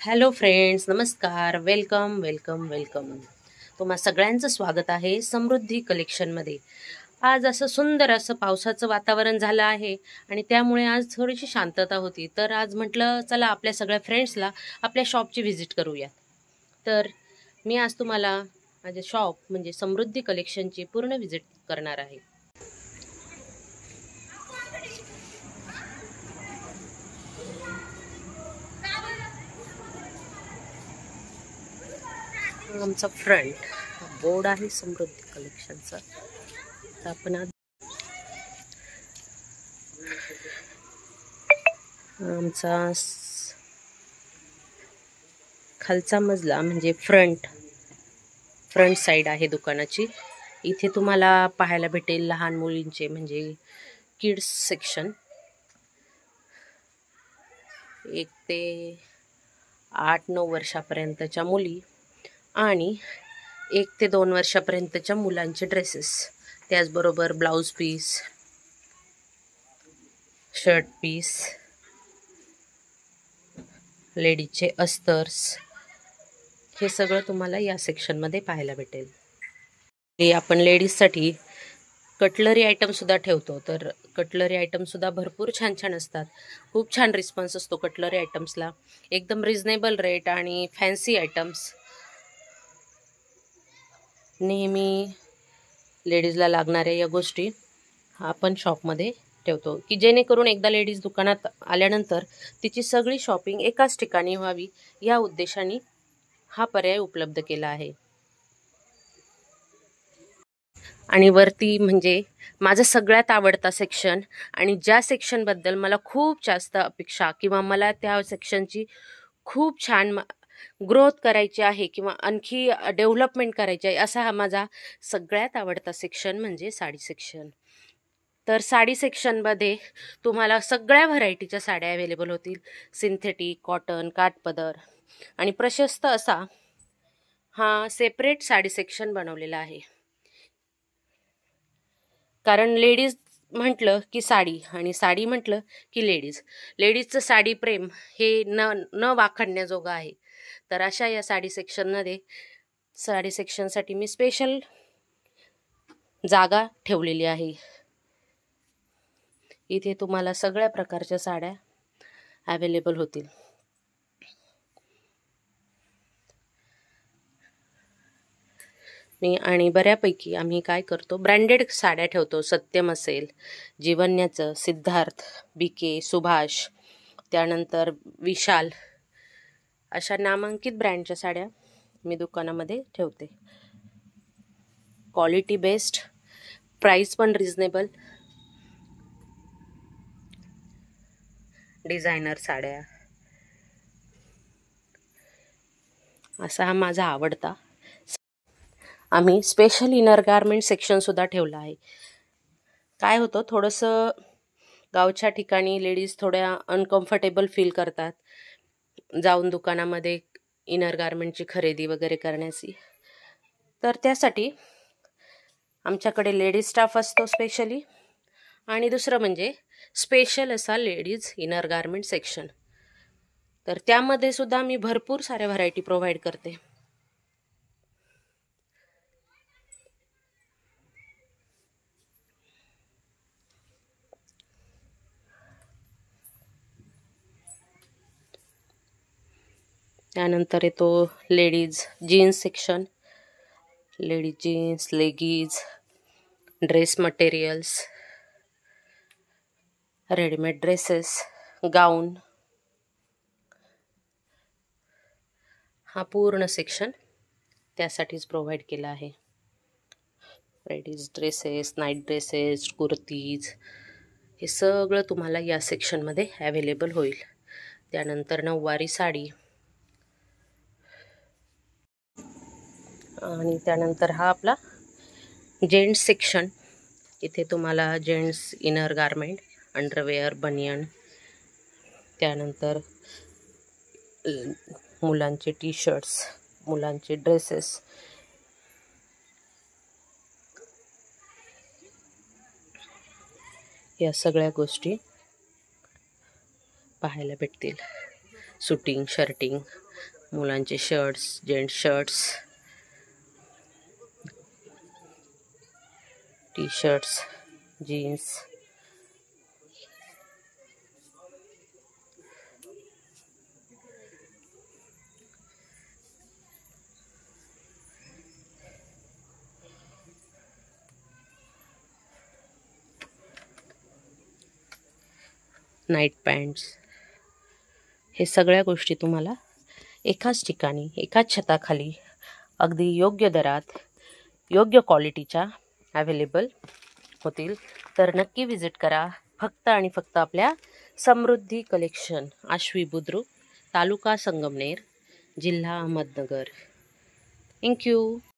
Hello friends, नमस्कार. Welcome welcome welcome. तुम्हा सगळ्यांचं स्वागत आहे समृद्धी कलेक्शनमध्ये. आज असं सुंदर असं पावसाचं वातावरण झालं आहे आणि त्यामुळे आज थोडीशी शांतता होती. तर आज म्हटलं चला आपल्या सगळ्या फ्रेंड्सला आपल्या शॉपची व्हिजिट करूया. तर मी आज तुम्हाला माझे शॉप म्हणजे समृद्धी कलेक्शनची पूर्ण व्हिजिट करणार आहे. आमचा फ्रंट बोर्ड आहे समृद्धी कलेक्शनचा. तर आपण आज आमचा खालचा मजला म्हणजे फ्रंट साइड आहे दुकानाची. इथे तुम्हाला पाहायला भेटेल लहान मुलींचे म्हणजे किड्स सेक्शन. 1 ते 8-9 वर्षापर्यंतच्या मुली आणि 1 ते 2 वर्षापर्यंतच्या मुलांचे ड्रेसेस, त्याचबरोबर ब्लाउज पीस, शर्ट पीस, लेडीजचे अस्तर्स, हे सगळं तुम्हाला या सेक्शनमध्ये पाहायला भेटेल. आपण लेडीजसाठी कटलरी आयटम सुद्धा ठेवतो. तर कटलरी आयटम सुद्धा भरपूर छान छान असतात. खूप छान रिस्पॉन्स असतो कटलरी आयटम्सला. एकदम रिजनेबल रेट आणि फॅन्सी आयटम्स नेहमी लेडीजला लागणाऱ्या या गोष्टी आपण शॉपमध्ये ठेवतो की जेणेकरून एकदा लेडीज दुकानात आल्यानंतर तिची सगळी शॉपिंग एकाच ठिकाणी व्हावी, या उद्देशाने हा पर्याय उपलब्ध केला आहे. आणि वरती म्हणजे माझा सगळ्यात आवडता सेक्शन आणि ज्या सेक्शनबद्दल मला खूप जास्त अपेक्षा किंवा मला त्या सेक्शनची खूप छान ग्रोथ करायची आहे किंवा आणखी डेव्हलपमेंट करायची आहे, असा हा माझा सगळ्यात आवडता सेक्शन म्हणजे साडी सेक्शन. तर साडी सेक्शनमध्ये तुम्हाला सगळ्या व्हरायटीच्या साड्या अवेलेबल होतील. सिंथेटिक, कॉटन, काठपदर आणि प्रशस्त असा हा सेपरेट साडी सेक्शन बनवलेला आहे. कारण लेडीज म्हटलं की साडी आणि साडी म्हटलं की लेडीजचं साडी प्रेम हे न वाखाणण्याजोगं आहे. तर अशा या साडी सेक्शनसाठी मी स्पेशल जागा ठेवलेली आहे. इथे तुम्हाला सगळ्या प्रकारच्या साड्या अवेलेबल होतील. आणि बऱ्यापैकी आम्ही काय करतो, ब्रँडेड साड्या ठेवतो. सत्यम असेल, जीवन्याचं, सिद्धार्थ, बीके, सुभाष, त्यानंतर विशाल, अशा नामांकित ब्रँडच्या साड्या मी दुकानामध्ये ठेवते. क्वालिटी बेस्ट, प्राइस पण रिजनेबल, डिझायनर साड्या, असा हा माझा आवडता. आम्ही स्पेशल इनर गारमेंट सेक्शन सुद्धा ठेवलं आहे. काय होतं, थोडंसं गावच्या ठिकाणी लेडीज थोड्या अनकम्फर्टेबल फील करतात जाऊन दुकानामध्ये इनर गारमेंटची खरेदी वगैरे करण्याची. तर त्यासाठी आमच्याकडे लेडीज स्टाफ असतो स्पेशली. आणि दुसरं म्हणजे स्पेशल असा लेडीज इनर गारमेंट सेक्शन. तर त्यामध्ये सुद्धा मी भरपूर साऱ्या व्हरायटी प्रोव्हाइड करते. त्यानंतर येतो ladies jeans section. Ladies jeans, leggings, dress materials, readymade dresses, gown, हा पूर्ण सेक्शन त्यासाठीच प्रोव्हाइड केला आहे. Ladies dresses, night dresses, kurtis, हे सगळं तुम्हाला या सेक्शनमध्ये अवेलेबल होईल. त्यानंतर नऊवारी साडी, आणि त्यानंतर हा आपला जेंट्स सेक्शन. इथे तुम्हाला जेंट्स इनर गारमेंट, अंडरवेअर, बनियन, त्यानंतर मुलांचे टी शर्ट्स, मुलांचे ड्रेसेस, या सगळ्या गोष्टी पाहायला भेटतील. सुटिंग, शर्टिंग, मुलांचे shirts, gents shirts, T shirts, jeans, night pants, हे सगळ्या गोष्टी तुम्हाला एकाच ठिकाणी, एकाच छताखाली अगदी योग्य दरात, योग्य क्वालिटीच्या अवेलेबल होतील. तर नक्की विजिट करा. फक्त आणि फक्त आपल्या समृद्धी कलेक्शन, आश्वी बुद्रुक, तालुका संगमनेर, जिल्हा अहमदनगर. थँक्यू.